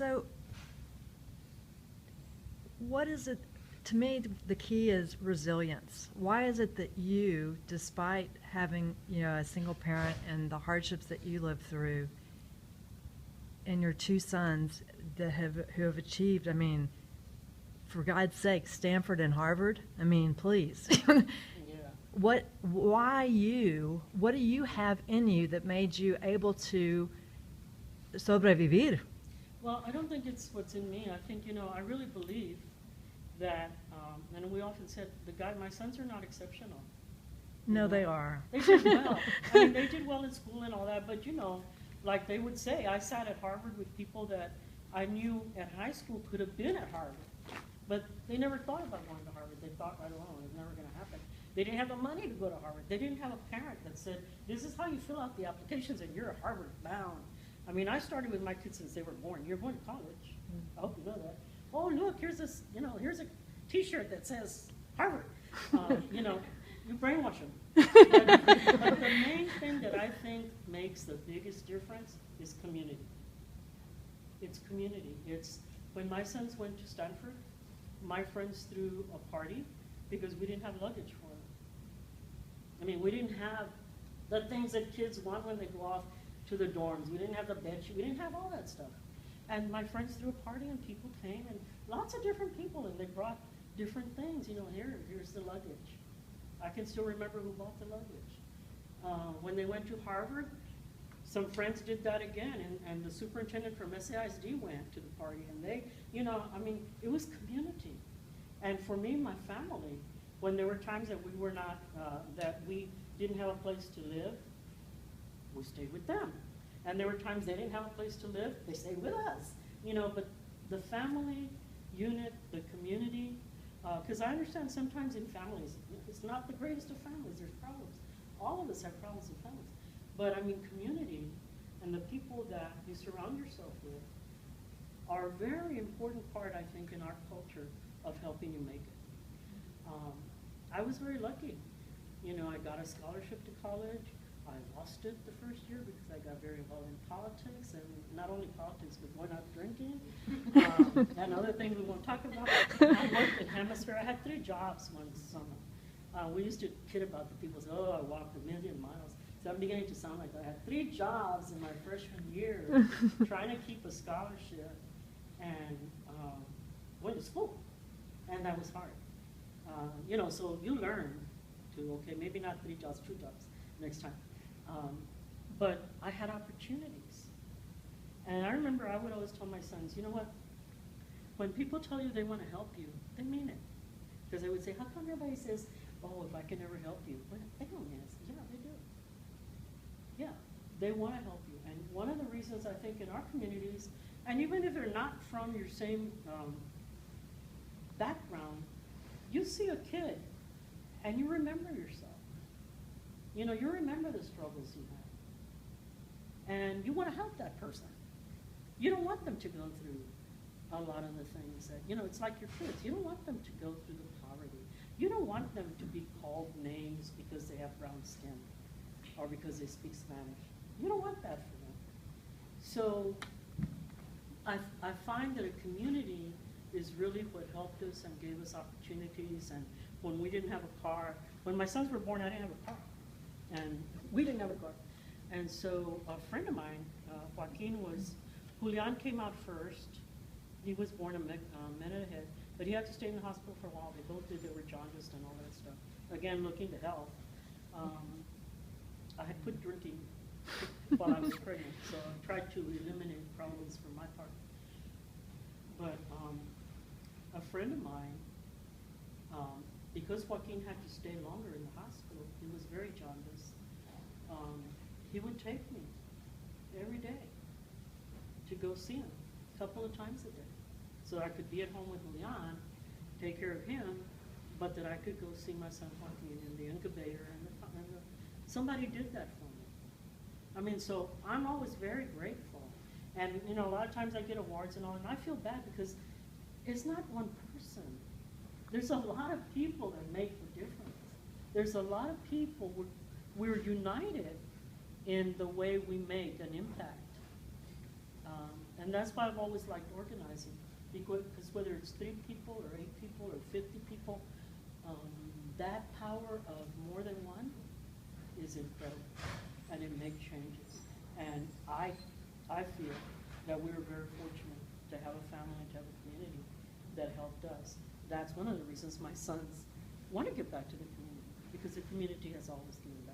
So, what is it? To me, the key is resilience. Why is it that you, despite having, a single parent and the hardships that you lived through, and your two sons who have achieved, I mean, for God's sake, Stanford and Harvard? I mean, please. Yeah. What do you have in you that made you able to sobrevivir? Well, I don't think it's what's in me. I think, I really believe that, and we often said, my sons are not exceptional. No, they are. They did well. I mean, they did well in school and all that, but, like they would say, I sat at Harvard with people that I knew at high school could have been at Harvard, but they never thought about going to Harvard. They thought, I don't know, it's never going to happen. They didn't have the money to go to Harvard. They didn't have a parent that said, this is how you fill out the applications and you're Harvard bound. I mean, I started with my kids since they were born. You're going to college. I hope you know that. Oh, look, here's this, here's a T-shirt that says Harvard. You brainwash them. But the main thing that I think makes the biggest difference is community. It's community. It's when my sons went to Stanford, my friends threw a party because we didn't have luggage for them. I mean, we didn't have the things that kids want when they go off to the dorms. We didn't have the bed sheet. We didn't have all that stuff. And my friends threw a party and people came, and lots of different people, and they brought different things. Here's the luggage. I can still remember who bought the luggage. When they went to Harvard, some friends did that again, and the superintendent from SAISD went to the party, and they, it was community. And for me, my family, when there were times that we were not, that we didn't have a place to live, we stayed with them. And there were times they didn't have a place to live, they stayed with us. But the family unit, the community, because I understand sometimes in families, it's not the greatest of families, there's problems. All of us have problems in families. But community and the people that you surround yourself with are a very important part, I think, in our culture of helping you make it. I was very lucky. I got a scholarship to college. I lost it the first year because I got very involved in politics, and not only politics, but going out drinking, and other things we won't talk about. I worked in Hemisphere. I had 3 jobs one summer. We used to kid about the people say, oh, I walked 1,000,000 miles. So I'm beginning to sound like that. I had 3 jobs in my freshman year trying to keep a scholarship and went to school, and that was hard. So you learn to, okay, maybe not 3 jobs, 2 jobs next time. But I had opportunities. And I remember I would always tell my sons, you know what? When people tell you they want to help you, they mean it. Because they would say, how come everybody says, oh, if I can never help you? Well, they don't mean it. Yeah, they do. Yeah, they want to help you. And one of the reasons I think in our communities, and even if they're not from your same background, you see a kid and you remember yourself. You remember the struggles you had. And you want to help that person. You don't want them to go through a lot of the things that, it's like your kids. You don't want them to go through the poverty. You don't want them to be called names because they have brown skin or because they speak Spanish. You don't want that for them. So I find that a community is really what helped us and gave us opportunities. And when we didn't have a car, when my sons were born, I didn't have a car. And we didn't have a car. And so a friend of mine, Julián came out first. He was born a minute ahead, but he had to stay in the hospital for a while. They both did, they were jaundiced and all that stuff. Again, looking to health. I had quit drinking while I was pregnant, so I tried to eliminate problems for my part. But a friend of mine, because Joaquin had to stay longer in the hospital, he was very jaundiced. He would take me every day to go see him, a couple of times a day, so I could be at home with Julián, take care of him, but that I could go see my son Joaquin in the incubator, and somebody did that for me. So I'm always very grateful. And a lot of times I get awards and all, and I feel bad because it's not one person. There's a lot of people that make the difference. There's a lot of people, we're united in the way we make an impact. And that's why I've always liked organizing, because whether it's 3 people or 8 people or 50 people, that power of more than one is incredible, and it makes changes. And I feel that we were very fortunate to have a family and to have a community that helped us. That's one of the reasons my sons want to give back to the community, because the community has always given back.